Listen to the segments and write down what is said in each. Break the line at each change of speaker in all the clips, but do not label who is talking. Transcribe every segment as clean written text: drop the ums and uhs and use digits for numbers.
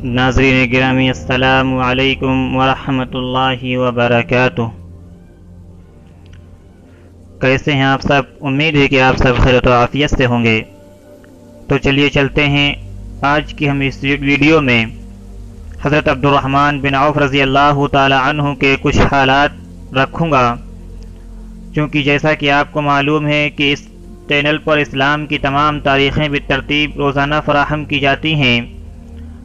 ناظرین گرامی السلام علیکم ورحمۃ اللہ وبرکاتہ۔ کیسے ہیں آپ سب؟ امید ہے کہ آپ سب خیر و عافیت سے ہوں گے۔ تو چلیے چلتے ہیں آج کی ہم اس ویڈیو میں حضرت عبد الرحمن بن عوف رضی اللہ تعالی عنہ کے کچھ حالات رکھوں گا، چونکہ جیسا کہ آپ کو معلوم ہے کہ اس چینل پر اسلام کی تمام تاریخیں بالترتیب روزانہ فراہم کی جاتی ہیں،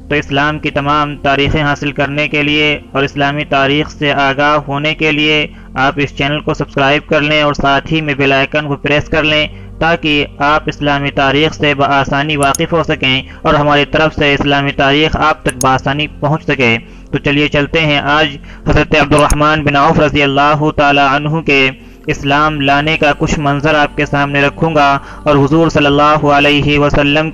تو اسلام کی تمام تاریخیں حاصل کرنے کے لیے اور اسلامی تاریخ سے آگاہ ہونے کے لیے آپ اس چینل کو سبسکرائب کر لیں اور ساتھ ہی میں بیل آئیکن کو پریس کر لیں تاکہ آپ اسلامی تاریخ سے بآسانی واقف ہو سکیں اور ہماری طرف سے اسلامی تاریخ آپ تک بآسانی پہنچ سکے۔ تو چلیے چلتے ہیں آج حضرت عبد الرحمن بن عوف رضی اللہ تعالی عنہ کے اسلام لانے کا کچھ منظر آپ کے سامنے رکھوں گا، اور حضور صلی اللہ علیہ وسلم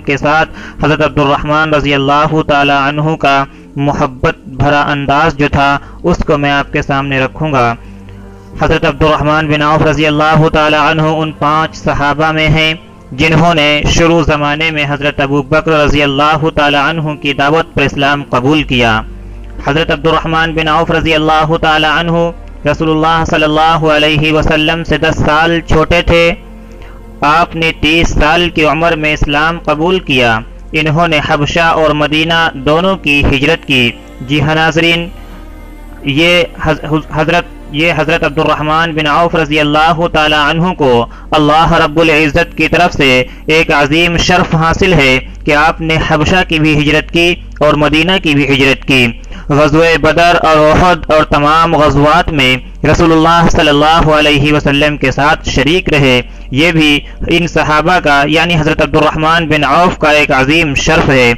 کے ساتھ حضرت عبد الرحمن رضی اللہ تعالی عنہ کا محبت بھرا انداز جو تھا اس کو میں آپ کے سامنے رکھوں گا۔ حضرت عبد الرحمن بن عوف رضی اللہ تعالی عنہ ان 5 صحابہ میں ہیں جنہوں نے شروع زمانے میں حضرت ابو بکر رضی اللہ تعالی عنہ کی دعوت پر اسلام قبول کیا۔ حضرت عبد الرحمن بن عوف رضی اللہ تعالی عنہ رسول اللہ صلی اللہ علیہ وسلم سے 10 سال چھوٹے تھے۔ آپ نے 30 سال کی عمر میں اسلام قبول کیا۔ انہوں نے حبشہ اور مدینہ دونوں کی ہجرت کی۔ جی ہاں ناظرین، یہ حضرت عبد الرحمن بن عوف رضی اللہ تعالی عنہ کو اللہ رب العزت کی طرف سے ایک عظیم شرف حاصل ہے کہ آپ نے حبشہ کی بھی ہجرت کی اور مدینہ کی بھی ہجرت کی۔ غزوہ بدر اور احد اور تمام غزوات میں رسول اللہ صلی اللہ علیہ وسلم کے ساتھ شریک رہے۔ یہ بھی ان صحابہ کا یعنی حضرت عبد الرحمن بن عوف کا ایک عظیم شرف ہے۔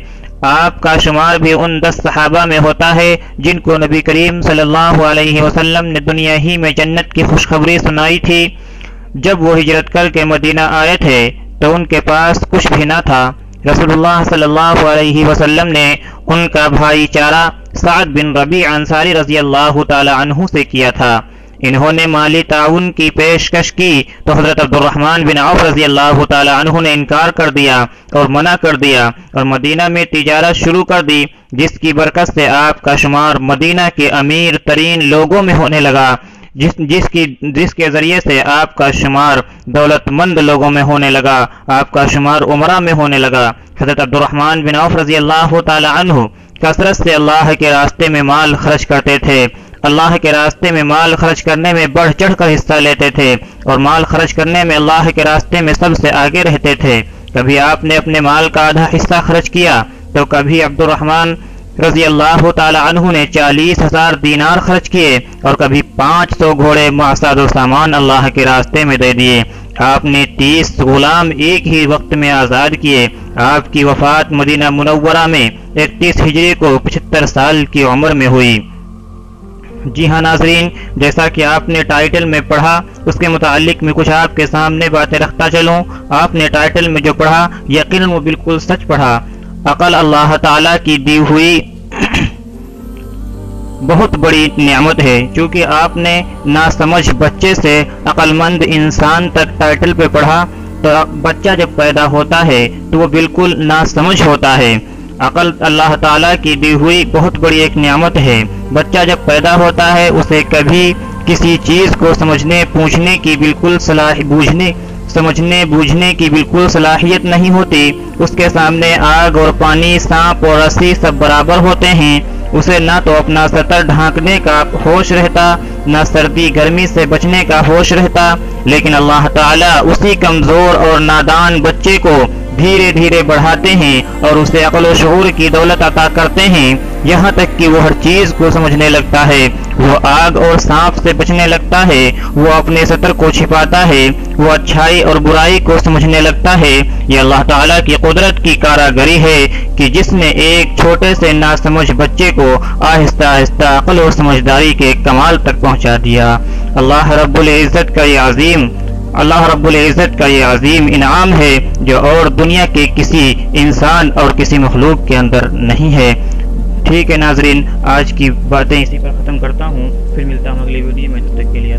آپ کا شمار بھی ان 10 صحابہ میں ہوتا ہے جن کو نبی کریم صلی اللہ علیہ وسلم نے دنیا ہی میں جنت کی خوشخبری سنائی تھی۔ جب وہ ہجرت کر کے مدینہ آئے تھے تو ان کے پاس کچھ بھی نہ تھا۔ رسول اللہ صلی اللہ علیہ وسلم نے ان کا بھائی چارہ سعد بن ربیع انصاری رضی اللہ تعالی عنہ سے کیا تھا۔ انہوں نے مالی تعاون کی پیشکش کی تو حضرت عبد الرحمن بن عوف رضی اللہ تعالی عنہ نے انکار کر دیا اور منع کر دیا اور مدینہ میں تجارت شروع کر دی، جس کی برکت سے آپ کا شمار مدینہ کے امیر ترین لوگوں میں ہونے لگا، جس کے ذریعے سے آپ کا شمار دولت مند لوگوں میں ہونے لگا، آپ کا شمار عمرہ میں ہونے لگا۔ حضرت عبد الرحمن بن عوف رضی اللہ تعالی عنہ کثرت سے اللہ کے راستے میں مال خرچ کرتے تھے۔ اللہ کے راستے میں مال خرچ کرنے میں بڑھ چڑھ کر حصہ لیتے تھے اور مال خرچ کرنے میں اللہ کے راستے میں سب سے آگے رہتے تھے۔ کبھی آپ نے اپنے مال کا آدھا حصہ خرچ کیا تو کبھی عبد الرحمن رضی اللہ تعالی عنہ نے 40,000 دینار خرچ کیے اور کبھی 500 گھوڑے معصاد و سامان اللہ کے راستے میں دے دیے۔ آپ نے 30 غلام ایک ہی وقت میں آزاد کیے۔ آپ کی وفات مدینہ منورہ میں 31 ہجری کو 75 سال کی عمر میں ہوئی۔ جی ہاں ناظرین، جیسا کہ آپ نے ٹائٹل میں پڑھا اس کے متعلق میں کچھ آپ کے سامنے باتیں رکھتا چلوں۔ آپ نے ٹائٹل میں جو پڑھا یقیناً وہ بالکل سچ پڑھا۔ عقل اللہ تعالیٰ کی دی ہوئی بہت بڑی نعمت ہے، چونکہ آپ نے ناسمجھ بچے سے عقل مند انسان تک ٹائٹل پہ پڑھا، تو بچہ جب پیدا ہوتا ہے تو وہ بالکل ناسمجھ ہوتا ہے۔ عقل اللہ تعالیٰ کی دی ہوئی بہت بڑی ایک نعمت ہے۔ بچہ جب پیدا ہوتا ہے اسے کبھی کسی چیز کو سمجھنے بوجھنے کی بالکل صلاحیت نہیں ہوتی۔ اس کے سامنے آگ اور پانی، سانپ اور رسی سب برابر ہوتے ہیں۔ اسے نہ تو اپنا سطر ڈھانکنے کا ہوش رہتا، نہ سردی گرمی سے بچنے کا ہوش رہتا، لیکن اللہ تعالیٰ اسی کمزور اور نادان بچے کو دھیرے دھیرے بڑھاتے ہیں اور اسے عقل و شعور کی دولت عطا کرتے ہیں، یہاں تک کہ وہ ہر چیز کو سمجھنے لگتا ہے۔ وہ آگ اور سانپ سے بچنے لگتا ہے، وہ اپنے سطر کو چھپاتا ہے، وہ اچھائی اور برائی کو سمجھنے لگتا ہے۔ یہ اللہ تعالیٰ کی قدرت کی کاراگری ہے کہ جس نے ایک چھوٹے سے ناسمجھ بچے کو آہستہ آہستہ عقل و سمجھداری کے کمال تک پہنچا دیا۔ اللہ رب العزت کا یہ عظیم انعام ہے جو اور دنیا کے کسی انسان اور کسی مخلوق کے اندر نہیں ہے۔ ٹھیک ہے ناظرین، آج کی باتیں اسی پر ختم کرتا ہوں، پھر ملتا ہوں اگلی ویڈیو میں، تب تک کے لیے